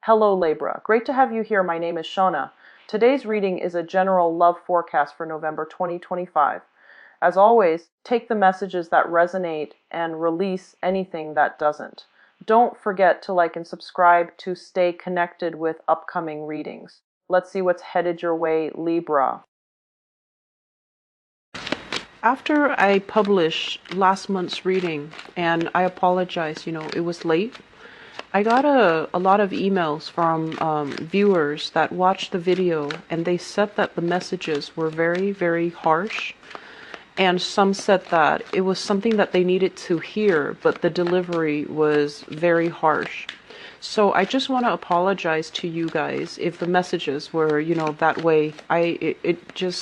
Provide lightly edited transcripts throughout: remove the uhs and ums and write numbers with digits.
Hello Libra, great to have you here. My name is Shona. Today's reading is a general love forecast for November 2025. As always, take the messages that resonate and release anything that doesn't. Don't forget to like and subscribe to stay connected with upcoming readings. Let's see what's headed your way, Libra. After I published last month's reading, and I apologize, it was late, I got a lot of emails from viewers that watched the video, and they said that the messages were very, very harsh. And some said that it was something that they needed to hear, but the delivery was very harsh. So I just want to apologize to you guys if the messages were, that way. It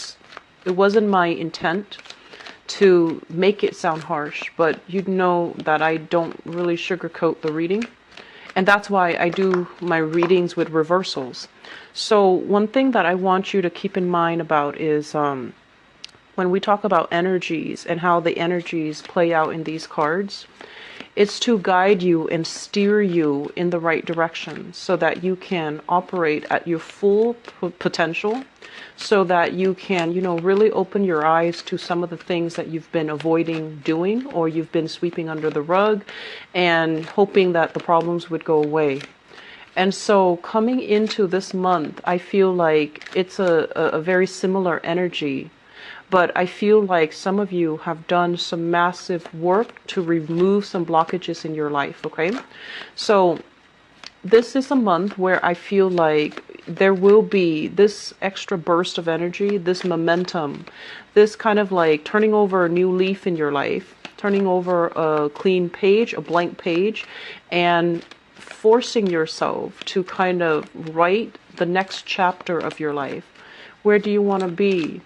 wasn't my intent to make it sound harsh, but you'd know that I don't really sugarcoat the reading. And that's why I do my readings with reversals. So one thing that I want you to keep in mind about is when we talk about energies and how the energies play out in these cards, it's to guide you and steer you in the right direction so that you can operate at your full potential, so that you can, really open your eyes to some of the things that you've been avoiding doing, or you've been sweeping under the rug and hoping that the problems would go away. And so coming into this month, I feel like it's a very similar energy. But I feel like some of you have done some massive work to remove some blockages in your life, okay? So this is a month where I feel like there will be this extra burst of energy, this momentum, this kind of like turning over a new leaf in your life, turning over a clean page, a blank page, and forcing yourself to kind of write the next chapter of your life. Where do you want to be?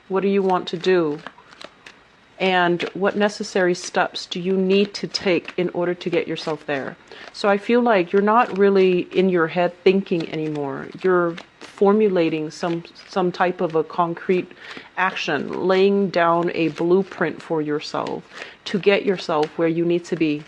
What do you want to do? And what necessary steps do you need to take in order to get yourself there? So I feel like you're not really in your head thinking anymore. You're formulating some type of a concrete action, laying down a blueprint for yourself to get yourself where you need to be.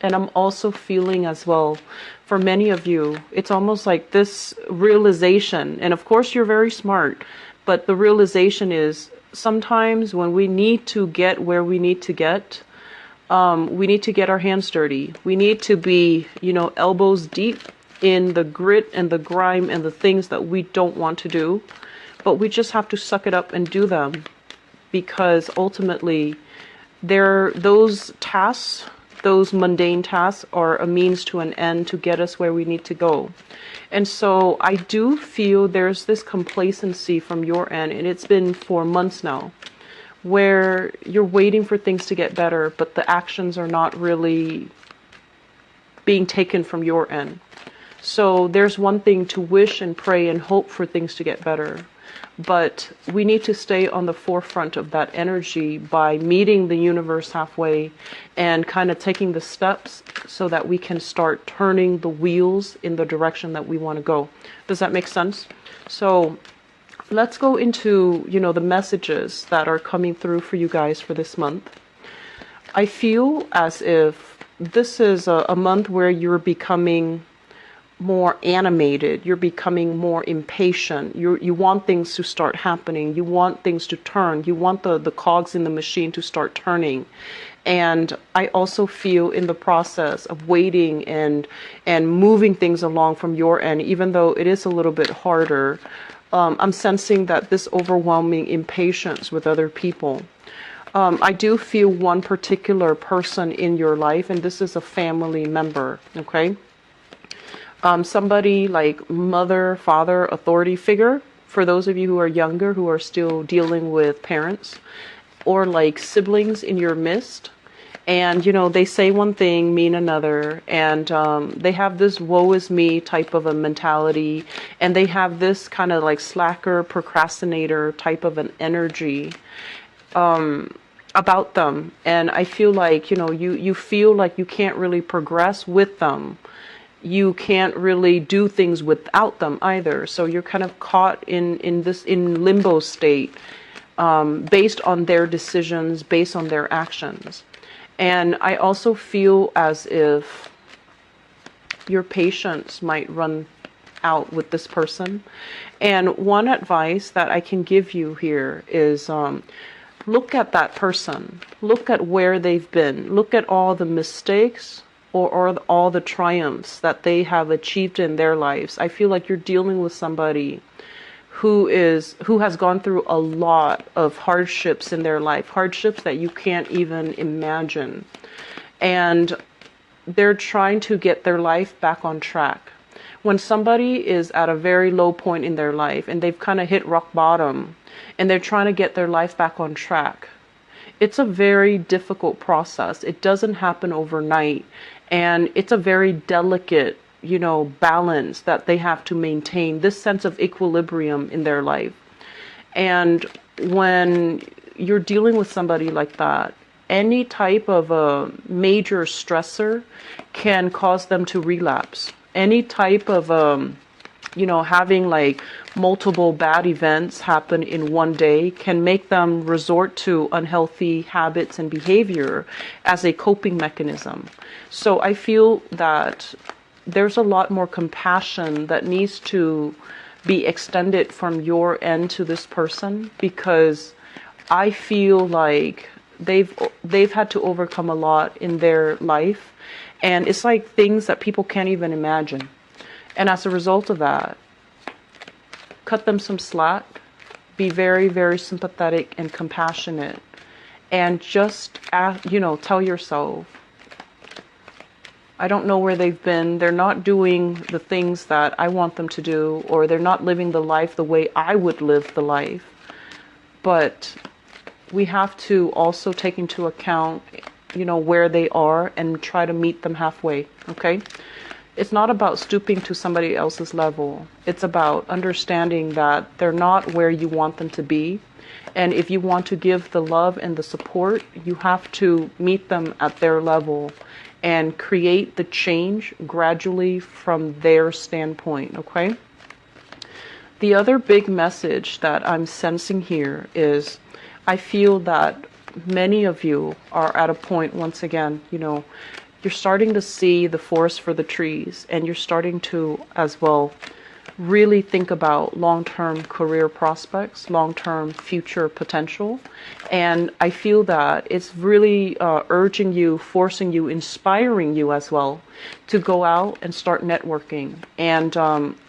And I'm also feeling as well, for many of you, it's almost like this realization, and of course you're very smart, but the realization is sometimes when we need to get where we need to get our hands dirty. We need to be, elbows deep in the grit and the grime and the things that we don't want to do. But we just have to suck it up and do them, because ultimately those tasks, those mundane tasks, are a means to an end to get us where we need to go. And so I do feel there's this complacency from your end, and it's been for months now, where you're waiting for things to get better, but the actions are not really being taken from your end. So there's one thing to wish and pray and hope for things to get better, but we need to stay on the forefront of that energy by meeting the universe halfway and kind of taking the steps so that we can start turning the wheels in the direction that we want to go. Does that make sense? So let's go into, the messages that are coming through for you guys for this month. I feel as if this is a month where you're becoming more animated, you're becoming more impatient, you want things to start happening, you want things to turn, you want the cogs in the machine to start turning. And I also feel in the process of waiting and moving things along from your end, even though it is a little bit harder, I'm sensing that this overwhelming impatience with other people. I do feel one particular person in your life, and this is a family member, okay? Somebody like mother, father, authority figure, for those of you who are younger, who are still dealing with parents, or like siblings in your midst. And, they say one thing, mean another, and they have this woe is me type of a mentality, and they have this kind of like slacker, procrastinator type of an energy about them. And I feel like, you feel like you can't really progress with them. You can't really do things without them either. So you're kind of caught in limbo state, based on their decisions, based on their actions. And I also feel as if your patience might run out with this person. And one advice that I can give you here is look at that person. Look at where they've been. Look at all the mistakes or all the triumphs that they have achieved in their lives. I feel like you're dealing with somebody who has gone through a lot of hardships in their life, hardships that you can't even imagine. And they're trying to get their life back on track. When somebody is at a very low point in their life and they've kind of hit rock bottom and they're trying to get their life back on track, it's a very difficult process. It doesn't happen overnight, and it's a very delicate, balance that they have to maintain, this sense of equilibrium in their life. And when you're dealing with somebody like that, any type of a major stressor can cause them to relapse. Any type of, having like multiple bad events happen in one day can make them resort to unhealthy habits and behavior as a coping mechanism. So I feel that there's a lot more compassion that needs to be extended from your end to this person, because I feel like they've had to overcome a lot in their life. And it's like things that people can't even imagine. And as a result of that, cut them some slack, be very, very sympathetic and compassionate, and just, tell yourself, I don't know where they've been. They're not doing the things that I want them to do, or they're not living the life the way I would live the life. But we have to also take into account where they are and try to meet them halfway, okay? It's not about stooping to somebody else's level. It's about understanding that they're not where you want them to be. And if you want to give the love and the support, you have to meet them at their level and create the change gradually from their standpoint, okay? The other big message that I'm sensing here is I feel that many of you are at a point, once again, you're starting to see the forest for the trees, and you're starting to, as well, really think about long-term career prospects, long-term future potential. And I feel that it's really urging you, forcing you, inspiring you as well to go out and start networking. And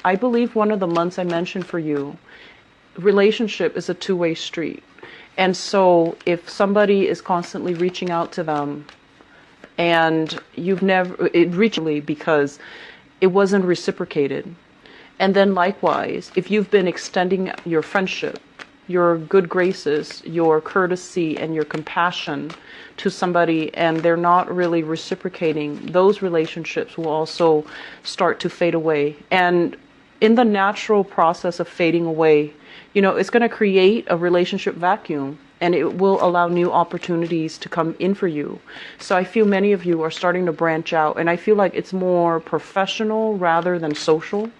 I believe one of the months I mentioned for you, relationship is a two-way street. And so if somebody is constantly reaching out to them and it reached because it wasn't reciprocated. And then likewise, if you've been extending your friendship, your good graces, your courtesy, and your compassion to somebody, and they're not really reciprocating, those relationships will also start to fade away. And in the natural process of fading away, it's going to create a relationship vacuum, and it will allow new opportunities to come in for you. So I feel many of you are starting to branch out, and I feel like it's more professional rather than social,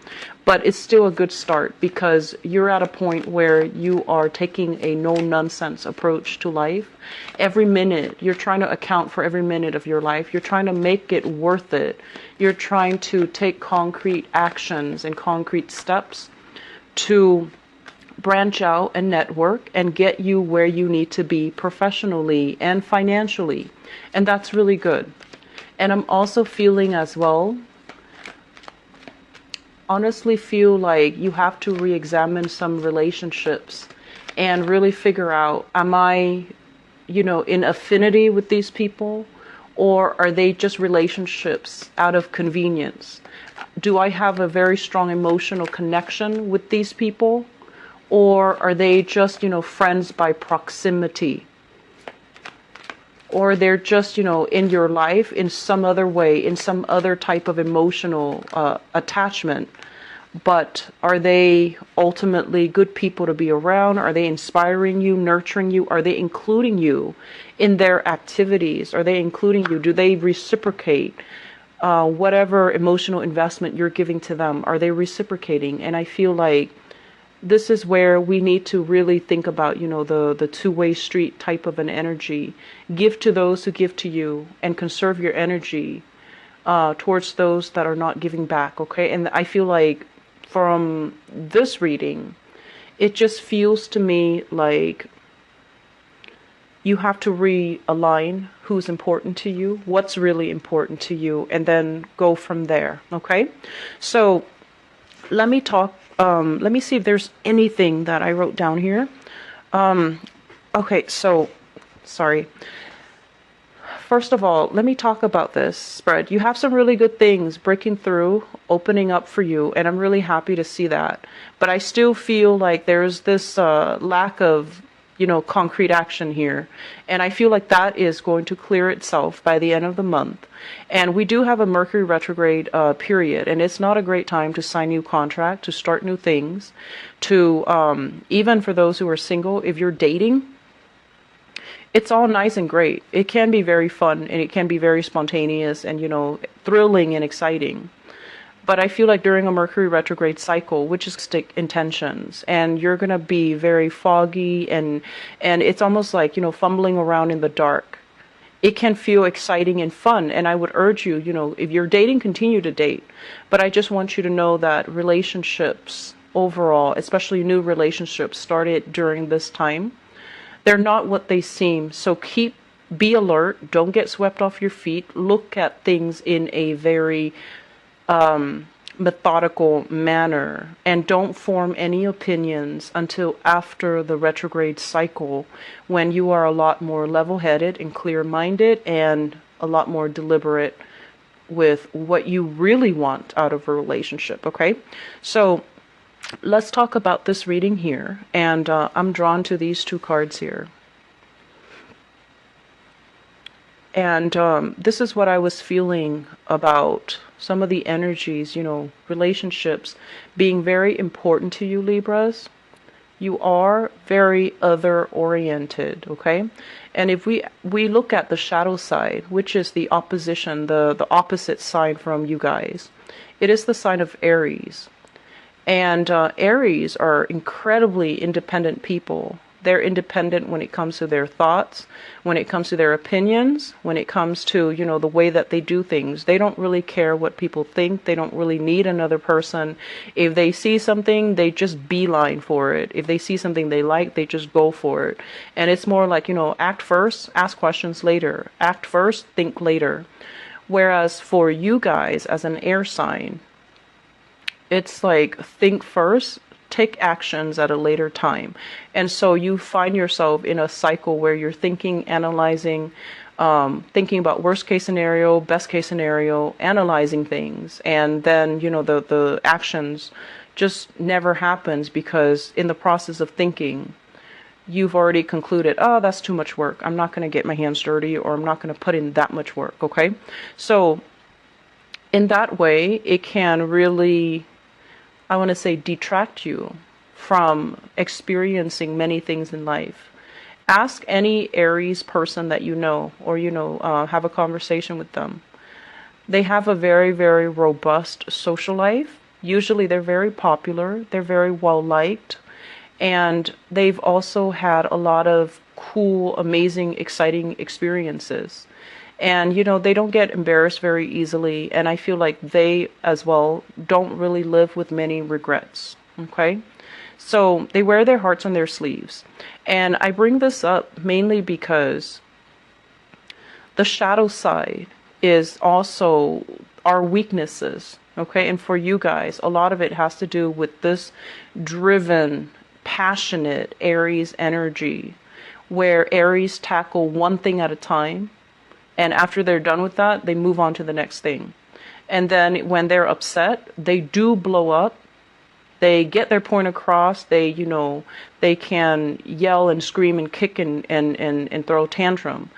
but it's still a good start because you're at a point where you are taking a no-nonsense approach to life. Every minute, you're trying to account for every minute of your life. You're trying to make it worth it. You're trying to take concrete actions and concrete steps to branch out and network and get you where you need to be professionally and financially. And that's really good. And I'm also feeling as well, honestly feel like you have to re-examine some relationships and really figure out, am I, in affinity with these people, or are they just relationships out of convenience? Do I have a very strong emotional connection with these people? Or are they just, friends by proximity? Or they're just, in your life in some other way, in some other type of emotional attachment. But are they ultimately good people to be around? Are they inspiring you, nurturing you? Are they including you in their activities? Are they including you? Do they reciprocate whatever emotional investment you're giving to them? Are they reciprocating? And I feel like this is where we need to really think about, the two-way street type of an energy. Give to those who give to you, and conserve your energy towards those that are not giving back, okay? And I feel like from this reading, it just feels to me like you have to realign who's important to you, what's really important to you, and then go from there, okay? So let me talk, let me see if there's anything that I wrote down here. Okay, so, sorry. First of all, let me talk about this spread. You have some really good things breaking through, opening up for you, and I'm really happy to see that. But I still feel like there's this lack of, concrete action here. And I feel like that is going to clear itself by the end of the month. And we do have a Mercury retrograde period, and it's not a great time to sign new contract, to start new things, to even for those who are single, if you're dating, it's all nice and great. It can be very fun and it can be very spontaneous and, thrilling and exciting. But I feel like during a Mercury retrograde cycle, which is stick intentions, and you're going to be very foggy and it's almost like, fumbling around in the dark. It can feel exciting and fun. And I would urge you, if you're dating, continue to date. But I just want you to know that relationships overall, especially new relationships started during this time, they're not what they seem. So be alert. Don't get swept off your feet. Look at things in a very methodical manner. And don't form any opinions until after the retrograde cycle, when you are a lot more level-headed and clear-minded and a lot more deliberate with what you really want out of a relationship, okay? So let's talk about this reading here, and I'm drawn to these two cards here. And this is what I was feeling about some of the energies, relationships being very important to you, Libras. You are very other-oriented, okay? And if we look at the shadow side, which is the opposition, the opposite side from you guys, it is the sign of Aries. And Aries are incredibly independent people. They're independent when it comes to their thoughts, when it comes to their opinions, when it comes to, the way that they do things. They don't really care what people think. They don't really need another person. If they see something, they just beeline for it. If they see something they like, they just go for it. And it's more like, act first, ask questions later. Act first, think later. Whereas for you guys as an air sign, it's like think first, take actions at a later time. And so you find yourself in a cycle where you're thinking, analyzing, thinking about worst case scenario, best case scenario, analyzing things. And then, the actions just never happens because in the process of thinking, you've already concluded, oh, that's too much work. I'm not going to get my hands dirty, or I'm not going to put in that much work. Okay. So in that way, it can really, I want to say, detract you from experiencing many things in life. Ask any Aries person that you know, or have a conversation with them. They have a very, very robust social life. Usually they're very popular, they're very well liked, and they've also had a lot of cool, amazing, exciting experiences. And, they don't get embarrassed very easily. And I feel like they, as well, don't really live with many regrets. Okay? So they wear their hearts on their sleeves. And I bring this up mainly because the shadow side is also our weaknesses. Okay? And for you guys, a lot of it has to do with this driven, passionate Aries energy, where Aries tackle one thing at a time. And after they're done with that, they move on to the next thing. And then when they're upset, they do blow up. They get their point across. They, they can yell and scream and kick and throw a tantrum.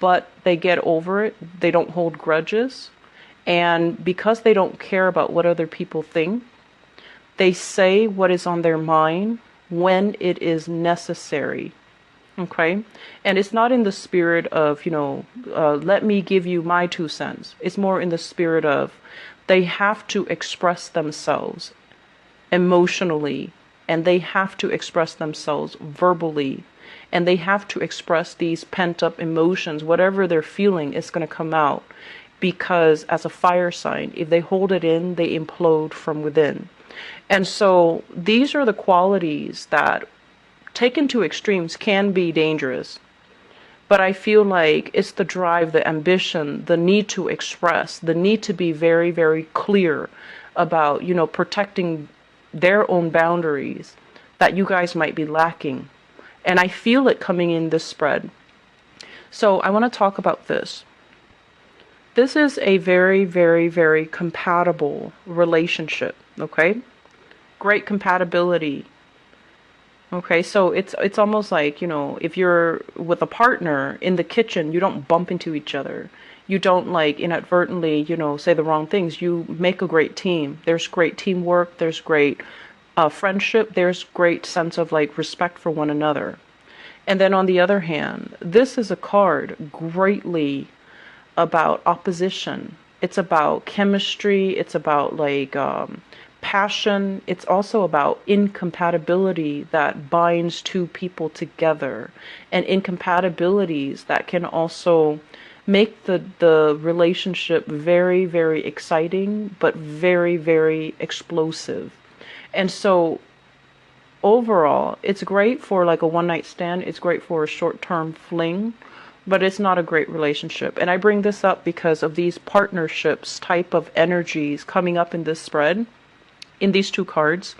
But they get over it. They don't hold grudges. And because they don't care about what other people think, they say what is on their mind when it is necessary. Okay? And it's not in the spirit of, let me give you my 2 cents. It's more in the spirit of they have to express themselves emotionally, and they have to express themselves verbally, and they have to express these pent up emotions. Whatever they're feeling is going to come out because as a fire sign, if they hold it in, they implode from within. And so these are the qualities that, taken to extremes, can be dangerous. But I feel like it's the drive, the ambition, the need to express, the need to be very, very clear about, protecting their own boundaries that you guys might be lacking. And I feel it coming in this spread. So I want to talk about this. This is a very, very, very compatible relationship, okay? Great compatibility. Okay, so it's almost like, if you're with a partner in the kitchen, you don't bump into each other. You don't like inadvertently, say the wrong things. You make a great team. There's great teamwork. There's great friendship. There's great sense of like respect for one another. And then on the other hand, this is a card greatly about opposition. It's about chemistry. It's about like passion. It's also about incompatibility that binds two people together, and incompatibilities that can also make the relationship very, very exciting, but very, very explosive. And so overall, it's great for like a one night stand. It's great for a short-term fling, but it's not a great relationship. And I bring this up because of these partnerships type of energies coming up in this spread, in these two cards.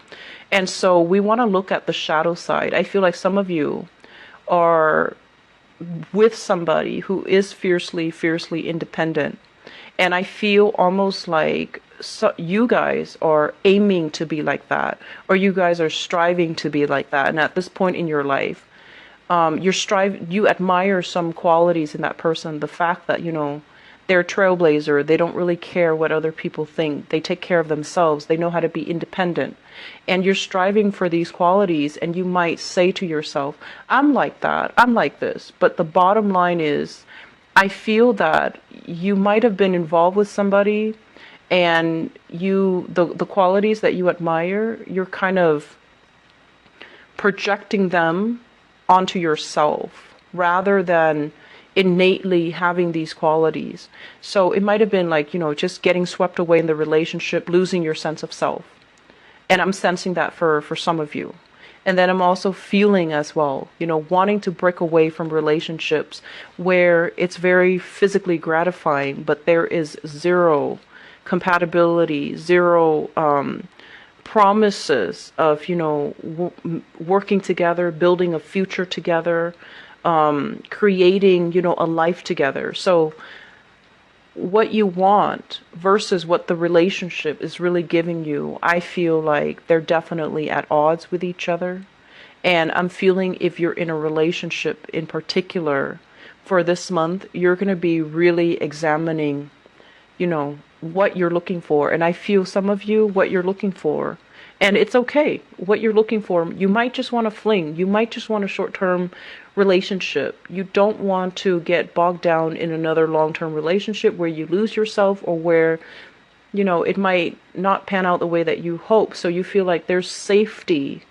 And so we want to look at the shadow side. I feel like some of you are with somebody who is fiercely, fiercely independent. And I feel almost like you guys are aiming to be like that, or you guys are striving to be like that. And at this point in your life, you admire some qualities in that person. The fact that, they're a trailblazer. They don't really care what other people think. They take care of themselves. They know how to be independent. And you're striving for these qualities, and you might say to yourself, I'm like that. I'm like this. But the bottom line is, I feel that you might have been involved with somebody, and the qualities that you admire, you're kind of projecting them onto yourself rather than innately having these qualities. So it might have been like, just getting swept away in the relationship, losing your sense of self. And I'm sensing that for some of you. And then I'm also feeling as well, wanting to break away from relationships where it's very physically gratifying, but there is zero compatibility, zero promises of, working together, building a future together, creating, a life together. So what you want versus what the relationship is really giving you, I feel like they're definitely at odds with each other. And I'm feeling if you're in a relationship in particular for this month, you're going to be really examining, what you're looking for. And I feel some of you, what you're looking for, and it's okay, what you're looking for. You might just want to fling. You might just want a short-term relationship. You don't want to get bogged down in another long-term relationship where you lose yourself, or where, it might not pan out the way that you hope. So you feel like there's safety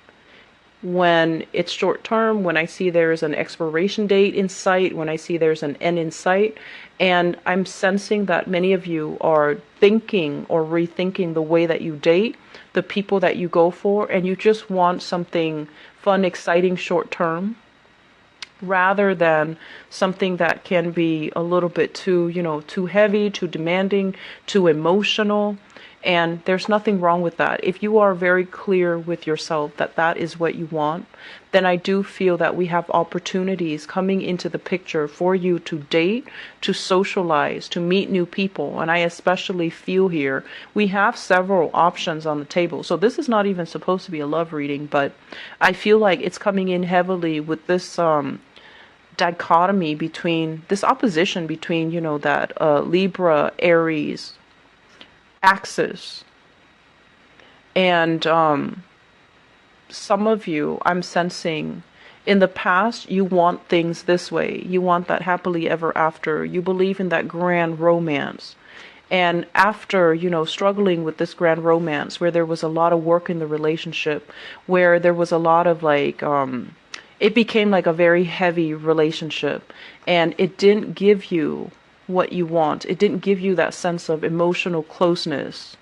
when it's short-term, when I see there's an expiration date in sight, when I see there's an end in sight. And I'm sensing that many of you are thinking or rethinking the way that you date, the people that you go for, and you just want something fun, exciting, short-term, rather than something that can be a little bit too, too heavy, too demanding, too emotional. And there's nothing wrong with that. If you are very clear with yourself that that is what you want, then I do feel that we have opportunities coming into the picture for you to date, to socialize, to meet new people. And I especially feel here we have several options on the table. So this is not even supposed to be a love reading, but I feel like it's coming in heavily with this dichotomy between, this opposition between, that Libra, Aries axis. And some of you, I'm sensing, in the past, you want things this way. You want that happily ever after. You believe in that grand romance. And after, struggling with this grand romance, where there was a lot of work in the relationship, where there was a lot of like, it became like a very heavy relationship, and it didn't give you what you want. It didn't give you that sense of emotional closeness.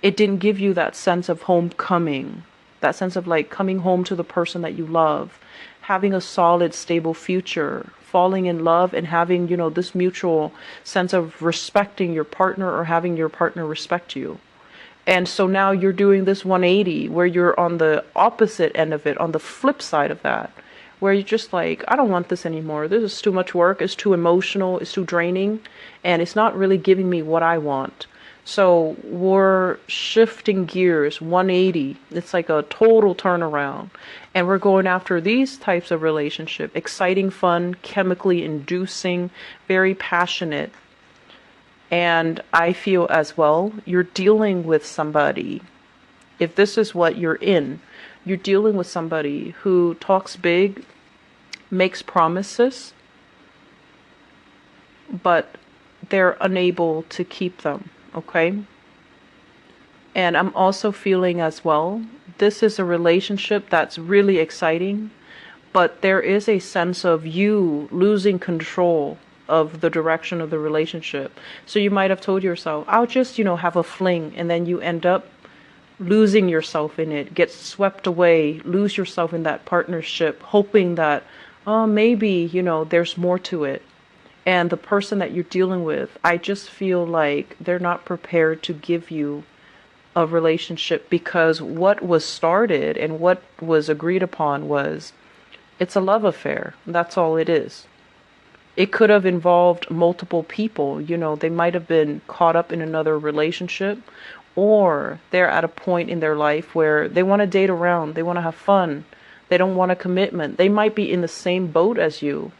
It didn't give you that sense of homecoming, that sense of like coming home to the person that you love, having a solid, stable future, falling in love and having, this mutual sense of respecting your partner or having your partner respect you. And so now you're doing this 180 where you're on the opposite end of it, on the flip side of that, where you're just like, I don't want this anymore. This is too much work. It's too emotional. It's too draining. And it's not really giving me what I want. So we're shifting gears 180. It's like a total turnaround. And we're going after these types of relationship. Exciting, fun, chemically inducing, very passionate. And I feel as well, you're dealing with somebody. If this is what you're in, you're dealing with somebody who talks big, makes promises, but they're unable to keep them, okay? And I'm also feeling as well, this is a relationship that's really exciting, but there is a sense of you losing control of the direction of the relationship. So you might have told yourself, I'll just, have a fling, and then you end up losing yourself in it, get swept away, lose yourself in that partnership, hoping that, maybe, there's more to it. And the person that you're dealing with, I just feel like they're not prepared to give you a relationship, because what was started and what was agreed upon was, it's a love affair. That's all it is. It could have involved multiple people. They might have been caught up in another relationship, or they're at a point in their life where they want to date around. They want to have fun. They don't want a commitment. They might be in the same boat as you,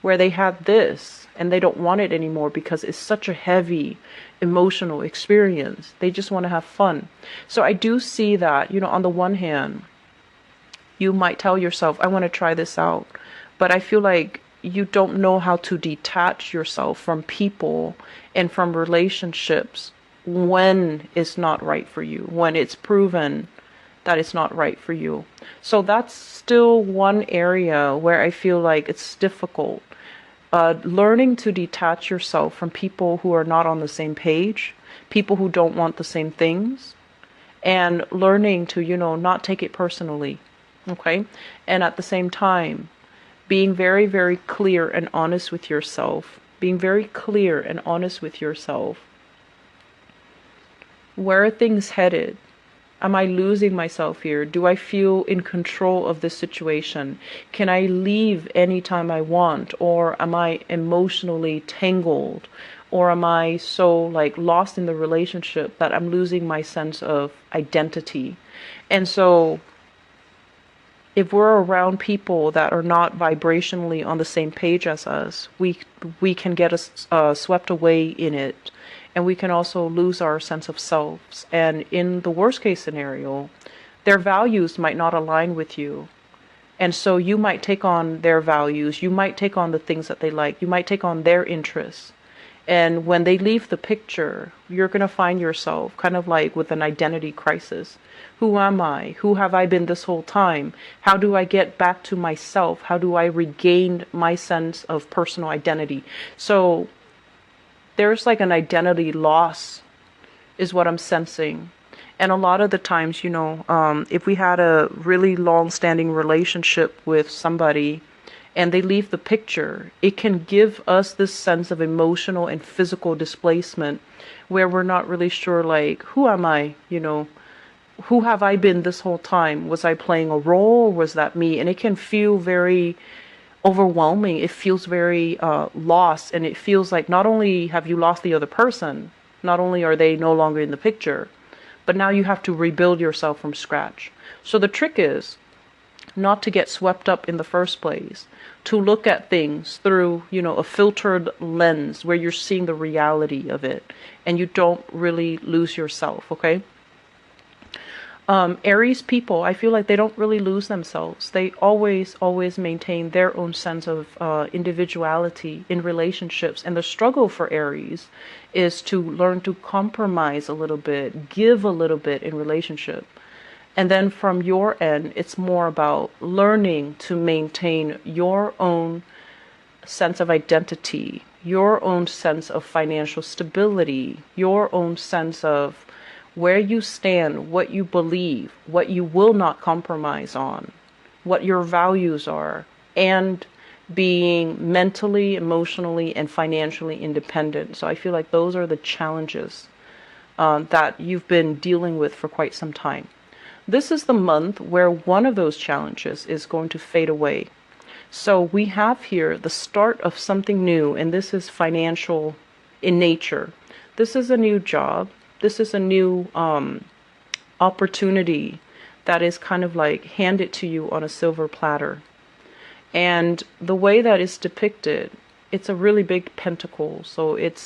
where they had this and they don't want it anymore because it's such a heavy emotional experience. They just want to have fun. So I do see that, on the one hand, you might tell yourself, I want to try this out. But I feel like you don't know how to detach yourself from people and from relationships when it's not right for you, when it's proven that it's not right for you. So that's still one area where I feel like it's difficult. Learning to detach yourself from people who are not on the same page, people who don't want the same things, and learning to, not take it personally. Okay? And at the same time, being very, very clear and honest with yourself. Being very clear and honest with yourself. Where are things headed? Am I losing myself here? Do I feel in control of this situation? Can I leave anytime I want? Or am I emotionally tangled? Or am I so lost in the relationship that I'm losing my sense of identity? And so if we're around people that are not vibrationally on the same page as us, we can get swept away in it. And we can also lose our sense of selves. And in the worst case scenario, their values might not align with you. And so you might take on their values. You might take on the things that they like. You might take on their interests. And when they leave the picture, you're going to find yourself kind of like with an identity crisis. Who am I? Who have I been this whole time? How do I get back to myself? How do I regain my sense of personal identity? So there's like an identity loss is what I'm sensing. And a lot of the times, if we had a really long-standing relationship with somebody and they leave the picture, it can give us this sense of emotional and physical displacement where we're not really sure, who am I? Who have I been this whole time? Was I playing a role? Was that me? And it can feel very overwhelming. It feels very lost, and it feels like not only have you lost the other person, not only are they no longer in the picture, but now you have to rebuild yourself from scratch. So the trick is not to get swept up in the first place, to look at things through, a filtered lens where you're seeing the reality of it and you don't really lose yourself, okay? Aries people, I feel like they don't really lose themselves. They always maintain their own sense of individuality in relationships. And the struggle for Aries is to learn to compromise a little bit, give a little bit in relationship. And then from your end, it's more about learning to maintain your own sense of identity your own sense of financial stability, your own sense of where you stand, what you believe, what you will not compromise on, what your values are, and being mentally, emotionally, and financially independent. So I feel like those are the challenges that you've been dealing with for quite some time. This is the month where one of those challenges is going to fade away. So we have here the start of something new, and this is financial in nature. This is a new job. This is a new opportunity that is kind of like handed to you on a silver platter. And the way that is depicted, it's a really big pentacle. So it's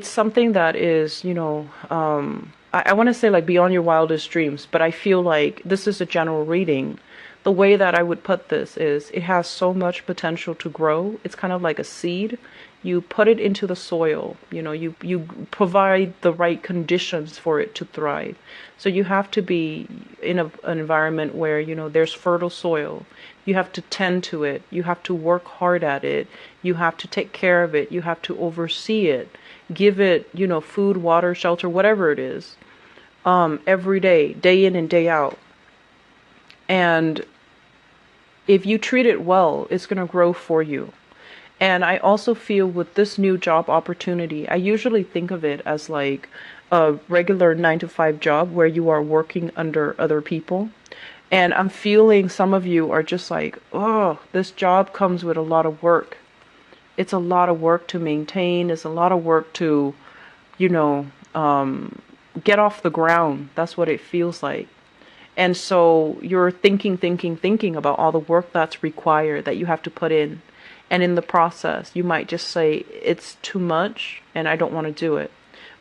something that is, I want to say like beyond your wildest dreams, but I feel like this is a general reading. The way that I would put this is it has so much potential to grow. It's kind of like a seed. You put it into the soil, you provide the right conditions for it to thrive. So you have to be in an environment where, there's fertile soil. You have to tend to it. You have to work hard at it. You have to take care of it. You have to oversee it. Give it, food, water, shelter, whatever it is, every day, day in and day out. And if you treat it well, it's going to grow for you. And I also feel with this new job opportunity, I usually think of it as like a regular 9-to-5 job where you are working under other people. And I'm feeling some of you are just like, oh, this job comes with a lot of work. It's a lot of work to maintain. It's a lot of work to, get off the ground. That's what it feels like. And so you're thinking about all the work that's required that you have to put in. And in the process, you might just say, it's too much and I don't want to do it.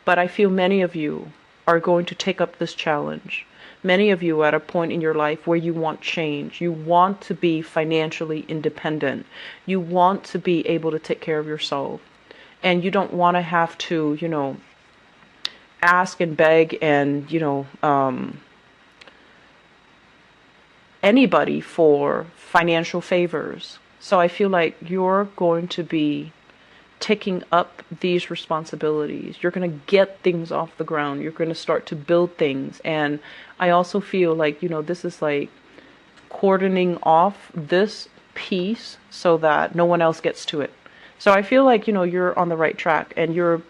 But I feel many of you are going to take up this challenge. Many of you are at a point in your life where you want change. You want to be financially independent. You want to be able to take care of yourself. And you don't want to have to, ask and beg and, anybody for financial favors. So I feel like you're going to be taking up these responsibilities. You're going to get things off the ground. You're going to start to build things. And I also feel like, this is like cordoning off this piece so that no one else gets to it. So I feel like, you're on the right track and you're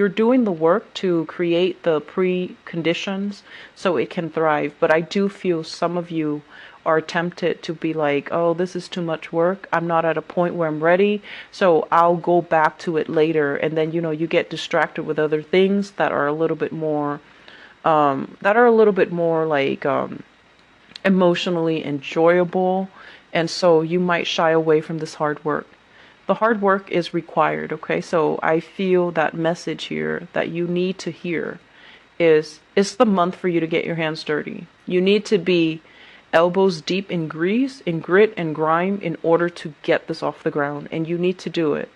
doing the work to create the preconditions so it can thrive. But I do feel some of you are tempted to be like, oh, this is too much work. I'm not at a point where I'm ready, so I'll go back to it later. And then, you get distracted with other things that are a little bit more, like emotionally enjoyable. And so you might shy away from this hard work. The hard work is required, okay? So I feel that message here that you need to hear is it's the month for you to get your hands dirty. You need to be elbows deep in grease, in grit and grime in order to get this off the ground. And you need to do it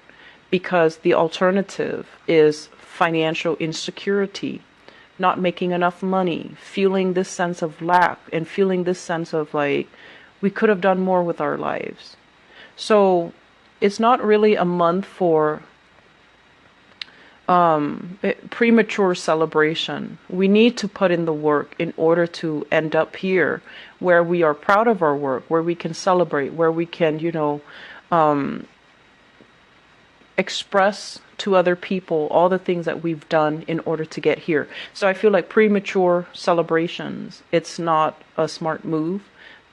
because the alternative is financial insecurity, not making enough money, feeling this sense of lack and feeling this sense of like, we could have done more with our lives. So it's not really a month for premature celebration. We need to put in the work in order to end up here where we are proud of our work, where we can celebrate, where we can, express to other people all the things that we've done in order to get here. So I feel like premature celebrations, it's not a smart move.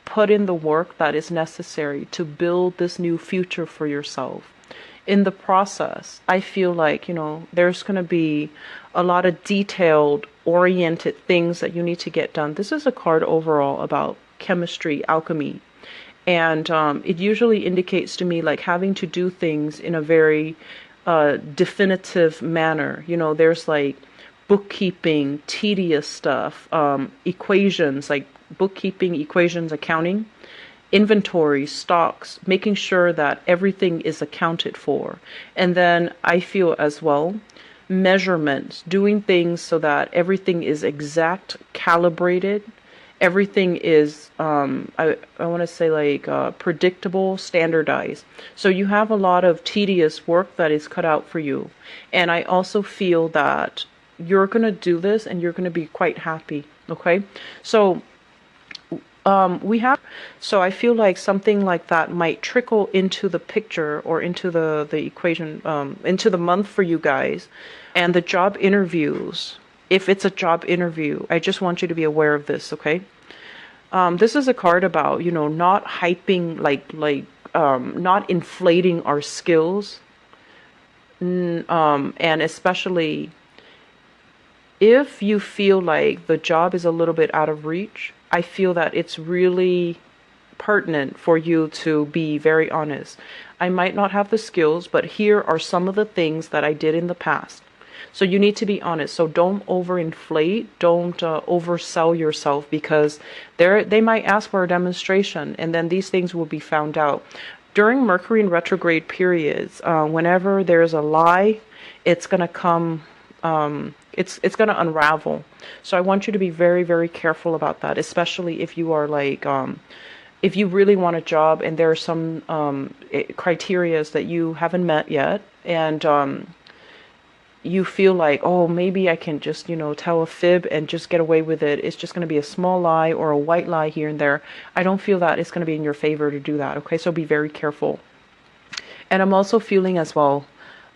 Put in the work that is necessary to build this new future for yourself. In the process, I feel like, there's going to be a lot of detailed, oriented things that you need to get done. This is a card overall about chemistry, alchemy. And it usually indicates to me like having to do things in a very definitive manner. There's like bookkeeping, tedious stuff, equations, like bookkeeping, equations, accounting, inventory, stocks, making sure that everything is accounted for. And then I feel as well, measurements, doing things so that everything is exact, calibrated, Everything is, I want to say like predictable, standardized. So you have a lot of tedious work that is cut out for you. And I also feel that you're going to do this and you're going to be quite happy. Okay. So we have, so I feel like something like that might trickle into the picture or into the equation, into the month for you guys. And the job interviews, if it's a job interview, I just want you to be aware of this, okay? This is a card about, you know, not hyping, not inflating our skills. And especially if you feel like the job is a little bit out of reach, I feel that it's really pertinent for you to be very honest. I might not have the skills, but here are some of the things that I did in the past. So you need to be honest. So don't overinflate, don't oversell yourself, because they might ask for a demonstration and then these things will be found out. During Mercury in retrograde periods, whenever there's a lie, it's going to come, it's going to unravel. So I want you to be very, very careful about that, especially if you are like, if you really want a job and there are some criterias that you haven't met yet, and you feel like, oh, maybe I can just, you know, tell a fib and just get away with it. It's just going to be a small lie or a white lie here and there. I don't feel that it's going to be in your favor to do that. Okay, so be very careful. And I'm also feeling as well,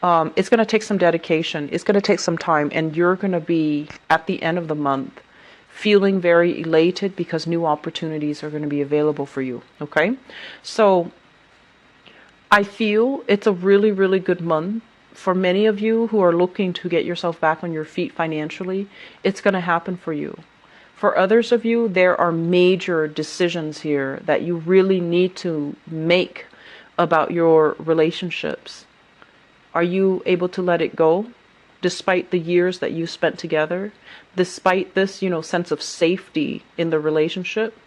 it's going to take some dedication. It's going to take some time, and you're going to be at the end of the month feeling very elated because new opportunities are going to be available for you. Okay, so I feel it's a really, really good month. For many of you who are looking to get yourself back on your feet financially, it's going to happen for you. For others of you, there are major decisions here that you really need to make about your relationships. Are you able to let it go despite the years that you spent together? Despite this, you know, sense of safety in the relationship?